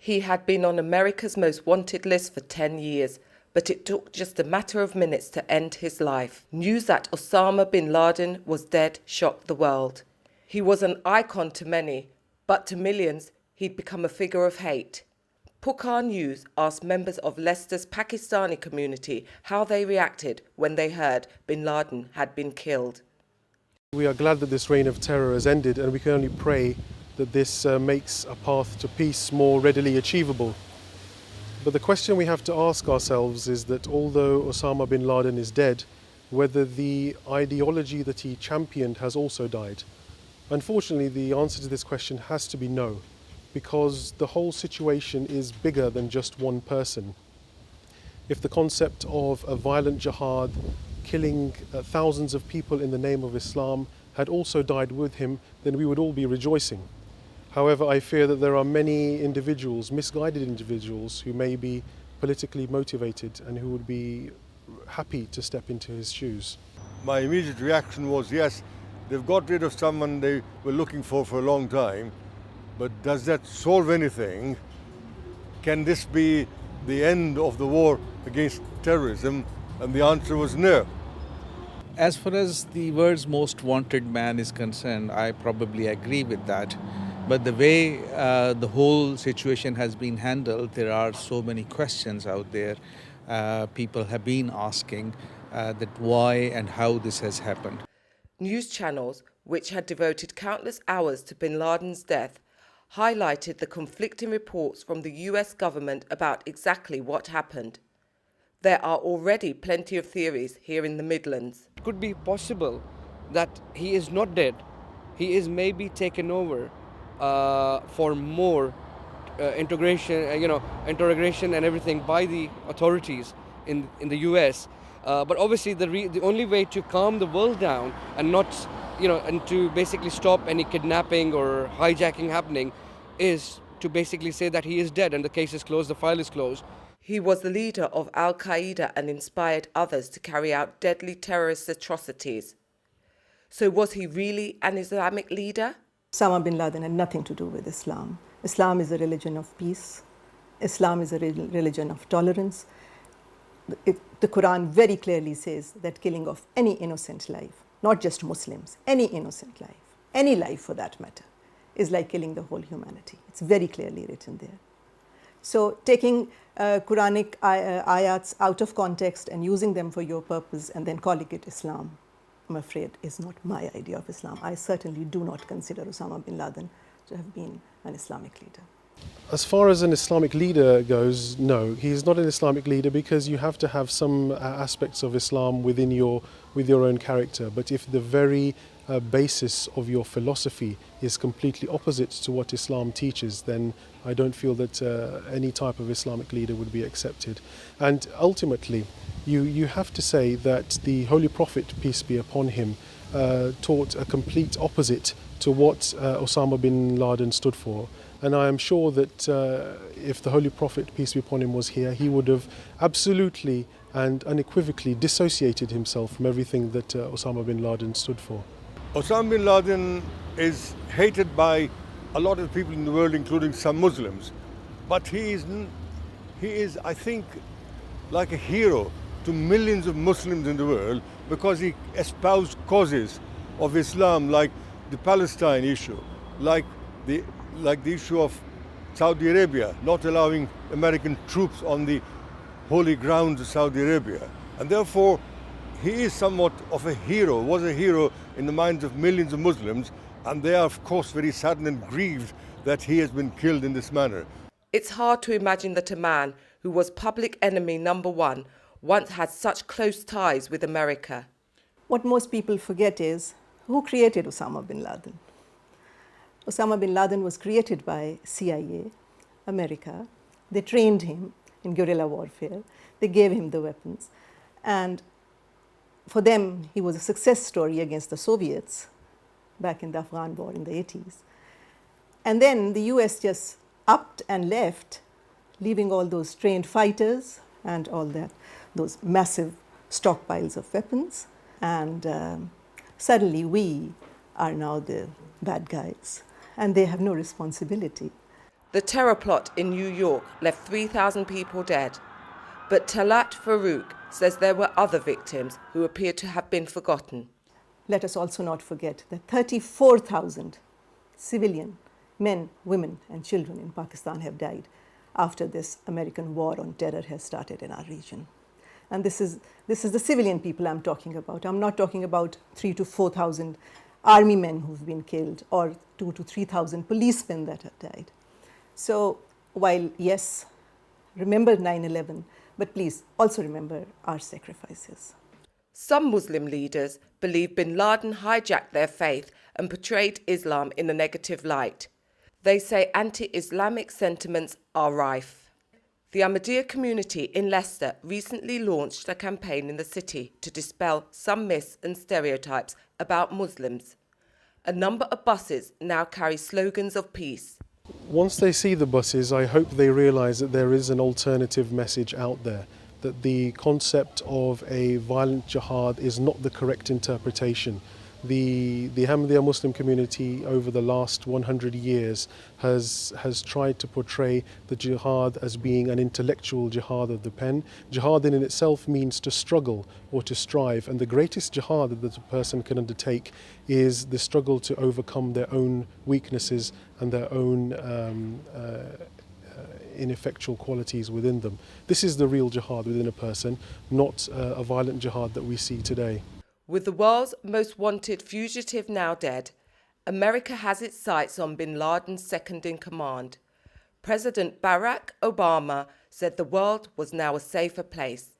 He had been on America's most wanted list for 10 years, but it took just a matter of minutes to end his life. News that Osama Bin Laden was dead shocked the world. He was an icon to many, but to millions, he'd become a figure of hate. Pukaar News asked members of Leicester's Pakistani community how they reacted when they heard Bin Laden had been killed. We are glad that this reign of terror has ended, and we can only pray that this makes a path to peace more readily achievable. But the question we have to ask ourselves is that although Osama bin Laden is dead, whether the ideology that he championed has also died. Unfortunately, the answer to this question has to be no, because the whole situation is bigger than just one person. If the concept of a violent jihad, killing thousands of people in the name of Islam, had also died with him, then we would all be rejoicing. However, I fear that there are many individuals, misguided individuals, who may be politically motivated and who would be happy to step into his shoes. My immediate reaction was, yes, they've got rid of someone they were looking for a long time, but does that solve anything? Can this be the end of the war against terrorism? And the answer was no. As far as the world's most wanted man is concerned, I probably agree with that. But the way the whole situation has been handled, there are so many questions out there. People have been asking that why and how this has happened. News channels, which had devoted countless hours to Bin Laden's death, highlighted the conflicting reports from the US government about exactly what happened. There are already plenty of theories here in the Midlands. It could be possible that he is not dead. He is maybe taken over for more interrogation and everything by the authorities in the US. But obviously the only way to calm the world down and not, and to basically stop any kidnapping or hijacking happening is to basically say that he is dead and the case is closed, the file is closed. He was the leader of Al-Qaeda and inspired others to carry out deadly terrorist atrocities. So was he really an Islamic leader? Osama bin Laden had nothing to do with Islam. Islam is a religion of peace. Islam is a religion of tolerance. The Quran very clearly says that killing of any innocent life, not just Muslims, any innocent life, any life for that matter, is like killing the whole humanity. It's very clearly written there. So taking Quranic ayats out of context and using them for your purpose and then calling it Islam, I'm afraid, is not my idea of Islam. I certainly do not consider Osama bin Laden to have been an Islamic leader. As far as an Islamic leader goes, no, he is not an Islamic leader because you have to have some aspects of Islam with your own character. But if the very basis of your philosophy is completely opposite to what Islam teaches, then I don't feel that any type of Islamic leader would be accepted. And ultimately, you have to say that the Holy Prophet, peace be upon him, taught a complete opposite to what Osama bin Laden stood for. And I am sure that if the Holy Prophet, peace be upon him, was here, he would have absolutely and unequivocally dissociated himself from everything that Osama bin Laden stood for. Osama bin Laden is hated by a lot of people in the world, including some Muslims. But he is, I think, like a hero to millions of Muslims in the world because he espoused causes of Islam, like the Palestine issue, like the issue of Saudi Arabia, not allowing American troops on the holy grounds of Saudi Arabia. And therefore, he is somewhat of a hero, was a hero in the minds of millions of Muslims, and they are, of course, very saddened and grieved that he has been killed in this manner. It's hard to imagine that a man who was public enemy #1 once had such close ties with America. What most people forget is who created Osama bin Laden. Osama bin Laden was created by CIA, America. They trained him in guerrilla warfare. They gave him the weapons. And for them, he was a success story against the Soviets back in the Afghan war in the 80s. And then the US just upped and left, leaving all those trained fighters and all that, those massive stockpiles of weapons. And suddenly we are now the bad guys, and they have no responsibility. The terror plot in New York left 3,000 people dead, but Talat Farouk says there were other victims who appear to have been forgotten. Let us also not forget that 34,000 civilian men, women and children in Pakistan have died after this American war on terror has started in our region. And this is the civilian people I'm talking about. I'm not talking about 3,000 to 4,000 army men who've been killed or 2,000 to 3,000 policemen that have died. So while, yes, remember 9/11, but please also remember our sacrifices. Some Muslim leaders believe bin Laden hijacked their faith and portrayed Islam in a negative light. They say anti-Islamic sentiments are rife. The Ahmadiyya community in Leicester recently launched a campaign in the city to dispel some myths and stereotypes about Muslims. A number of buses now carry slogans of peace. Once they see the buses, I hope they realise that there is an alternative message out there, that the concept of a violent jihad is not the correct interpretation. The Ahmadiyya Muslim community over the last 100 years has tried to portray the jihad as being an intellectual jihad of the pen. Jihad in itself means to struggle or to strive, and the greatest jihad that a person can undertake is the struggle to overcome their own weaknesses and their own ineffectual qualities within them. This is the real jihad within a person, not a violent jihad that we see today. With the world's most wanted fugitive now dead, America has its sights on bin Laden's second-in-command. President Barack Obama said the world was now a safer place.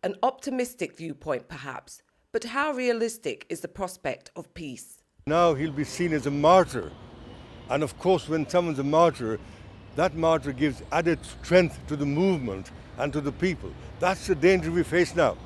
An optimistic viewpoint, perhaps, but how realistic is the prospect of peace? Now he'll be seen as a martyr. And of course, when someone's a martyr, that martyr gives added strength to the movement and to the people. That's the danger we face now.